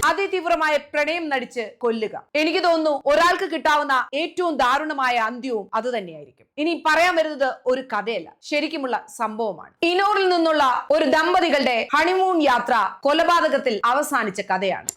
അതിതീവ്രമായ പ്രണയം നടിച്ച് കൊല്ലുക. എനിക്ക് തോന്നുന്നു ഒരാൾക്ക് കിട്ടാവുന്ന ഏറ്റവും ദാരുണമായ അന്ത്യവും അത് തന്നെയായിരിക്കും. ഇനി പറയാൻ വരുന്നത് ഒരു കഥയല്ല, ശരിക്കുമുള്ള സംഭവമാണ്. ഇനോറിൽ നിന്നുള്ള ഒരു ദമ്പതികളുടെ ഹണിമൂൺ യാത്ര കൊലപാതകത്തിൽ അവസാനിച്ച കഥയാണ്.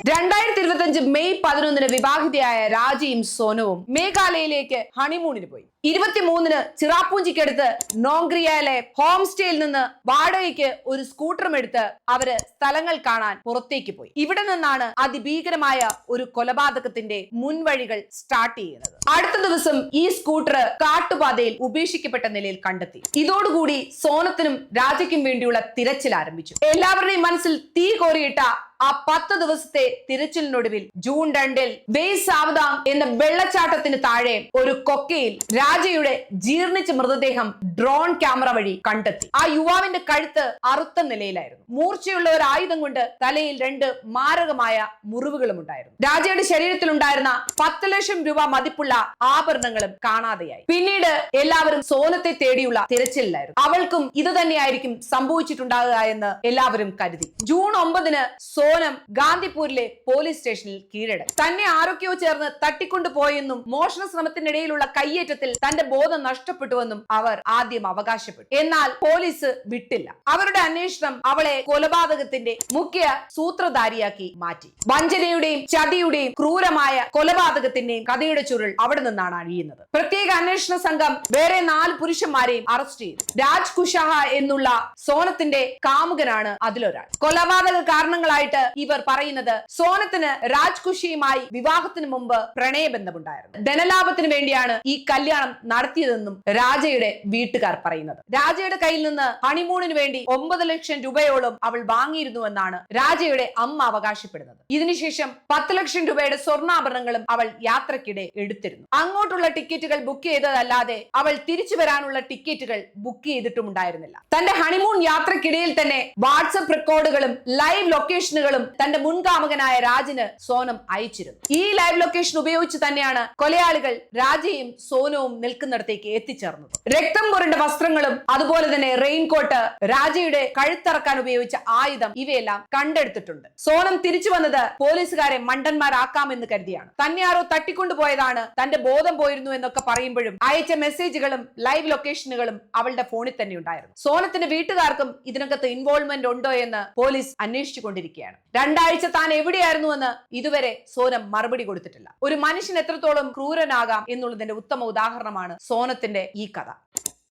2025 മെയ് 11 വിവാഹിതയായ രാജയും സോനവും മേഘാലയയിലേക്ക് ഹണിമൂണിന് പോയി. 23 ചിറാപ്പൂഞ്ചിക്കടുത്ത് നോങ്ക്രിയയിലെ ഹോം സ്റ്റേയിൽ നിന്ന് വാടകയ്ക്ക് ഒരു സ്കൂട്ടറും എടുത്ത് അവര് സ്ഥലങ്ങൾ കാണാൻ പുറത്തേക്ക് പോയി. ഇവിടെ നിന്നാണ് അതിഭീകരമായ ഒരു കൊലപാതകത്തിന്റെ മുൻവഴികൾ സ്റ്റാർട്ട് ചെയ്യുന്നത്. അടുത്ത ദിവസം ഈ സ്കൂട്ടർ കാട്ടുപാതയിൽ ഉപേക്ഷിക്കപ്പെട്ട നിലയിൽ കണ്ടെത്തി. ഇതോടുകൂടി സോനത്തിനും രാജയ്ക്കും വേണ്ടിയുള്ള തിരച്ചിൽ ആരംഭിച്ചു. എല്ലാവരുടെയും മനസ്സിൽ തീ കോരിയിട്ട ആ 10 ദിവസത്തെ തിരച്ചിലിനൊടുവിൽ ജൂൺ 2 വെയ് സാവധാം എന്ന വെള്ളച്ചാട്ടത്തിന് താഴെ ഒരു കൊക്കയിൽ രാജയുടെ ജീർണിച്ച മൃതദേഹം ഡ്രോൺ ക്യാമറ വഴി കണ്ടെത്തി. ആ യുവാവിന്റെ കഴുത്ത് അറുത്ത നിലയിലായിരുന്നു. മൂർച്ചയുള്ള ഒരു ആയുധം കൊണ്ട് തലയിൽ 2 മാരകമായ മുറിവുകളും ഉണ്ടായിരുന്നു. രാജയുടെ ശരീരത്തിലുണ്ടായിരുന്ന 10 ലക്ഷം രൂപ മതിപ്പുള്ള ആഭരണങ്ങളും കാണാതെയായി. പിന്നീട് എല്ലാവരും സോനത്തെ തേടിയുള്ള തിരച്ചിലായിരുന്നു. അവൾക്കും ഇത് തന്നെയായിരിക്കും സംഭവിച്ചിട്ടുണ്ടാകുക എന്ന് എല്ലാവരും കരുതി. ജൂൺ 9 സോനം ഗാന്ധിപൂരിലെ പോലീസ് സ്റ്റേഷനിൽ കീഴടങ്ങി. തന്നെ ആരൊക്കെയോ ചേർന്ന് തട്ടിക്കൊണ്ടുപോയെന്നും മോഷണ ശ്രമത്തിനിടയിലുള്ള കയ്യേറ്റത്തിൽ തന്റെ ബോധം നഷ്ടപ്പെട്ടുവെന്നും അവർ ആദ്യം അവകാശപ്പെട്ടു. എന്നാൽ പോലീസ് വിട്ടില്ല. അവരുടെ അന്വേഷണം അവളെ കൊലപാതകത്തിന്റെ മുഖ്യ സൂത്രധാരിയാക്കി മാറ്റി. വഞ്ചനയുടെയും ചതിയുടെയും ക്രൂരമായ കൊലപാതകത്തിന്റെയും കഥയുടെ ചുരുൾ അവിടെ നിന്നാണ് അഴിയുന്നത്. പ്രത്യേക അന്വേഷണ സംഘം വേറെ 4 പുരുഷന്മാരെയും അറസ്റ്റ് ചെയ്തു. രാജ് കുഷാഹ എന്നുള്ള സോനത്തിന്റെ കാമുകനാണ് അതിലൊരാൾ. കൊലപാതക കാരണങ്ങളായിട്ട് ഇവർ പറയുന്നത് സോനത്തിന് രാജ് കുഷിയുമായി വിവാഹത്തിന് മുമ്പ് പ്രണയബന്ധമുണ്ടായിരുന്നു. ധനലാഭത്തിന് വേണ്ടിയാണ് ഈ കല്യാണം നടത്തിയതെന്നും രാജയുടെ വീട്ടുകാർ പറയുന്നത്. രാജയുടെ കയ്യിൽ നിന്ന് ഹണിമൂണിന് വേണ്ടി 9 ലക്ഷം രൂപയോളം അവൾ വാങ്ങിയിരുന്നുവെന്നാണ് രാജയുടെ അമ്മ അവകാശപ്പെടുന്നത്. ഇതിനുശേഷം 10 ലക്ഷം രൂപയുടെ സ്വർണ്ണാഭരണങ്ങളും അവൾ യാത്രക്കിടെ എടുത്തിരുന്നു. അങ്ങോട്ടുള്ള ടിക്കറ്റുകൾ ബുക്ക് ചെയ്തതല്ലാതെ അവൾ തിരിച്ചു വരാനുള്ള ടിക്കറ്റുകൾ ബുക്ക് ചെയ്തിട്ടുമുണ്ടായിരുന്നില്ല. തന്റെ ഹണിമൂൺ യാത്രക്കിടയിൽ തന്നെ വാട്സ്ആപ്പ് റെക്കോർഡുകളും ലൈവ് ലൊക്കേഷനുകളും തന്റെ മുൻകാമകനായ രാജിന് സോനം അയച്ചിരുന്നു. ഈ ലൈവ് ലൊക്കേഷൻ ഉപയോഗിച്ച് തന്നെയാണ് കൊലയാളികൾ രാജയും സോനവും നിൽക്കുന്നിടത്തേക്ക് എത്തിച്ചേർന്നത്. രക്തം പുരണ്ട വസ്ത്രങ്ങളും അതുപോലെ തന്നെ റെയിൻകോട്ട്, രാജയുടെ കഴുത്തറക്കാൻ ഉപയോഗിച്ച ആയുധം ഇവയെല്ലാം കണ്ടെടുത്തിട്ടുണ്ട്. സോനം തിരിച്ചു വന്നത് പോലീസുകാരെ മണ്ടന്മാരാക്കാമെന്ന് കരുതിയാണ്. തന്നെ ആരോ തട്ടിക്കൊണ്ടുപോയതാണ്, തന്റെ ബോധം പോയിരുന്നു എന്നൊക്കെ പറയുമ്പോഴും അയച്ച മെസ്സേജുകളും ലൈവ് ലൊക്കേഷനുകളും അവളുടെ ഫോണിൽ തന്നെ ഉണ്ടായിരുന്നു. സോനത്തിന്റെ വീട്ടുകാർക്കും ഇതിനകത്ത് ഇൻവോൾവ്മെന്റ് ഉണ്ടോ എന്ന് പോലീസ് അന്വേഷിച്ചു കൊണ്ടിരിക്കുകയാണ്. 2 ആഴ്ച താൻ എവിടെയായിരുന്നുവെന്ന് ഇതുവരെ സോനം മറുപടി കൊടുത്തിട്ടില്ല. ഒരു മനുഷ്യൻ എത്രത്തോളം ക്രൂരനാകാം എന്നുള്ളതിന്റെ ഉത്തമ ഉദാഹരണമാണ് സോനത്തിന്റെ ഈ കഥ.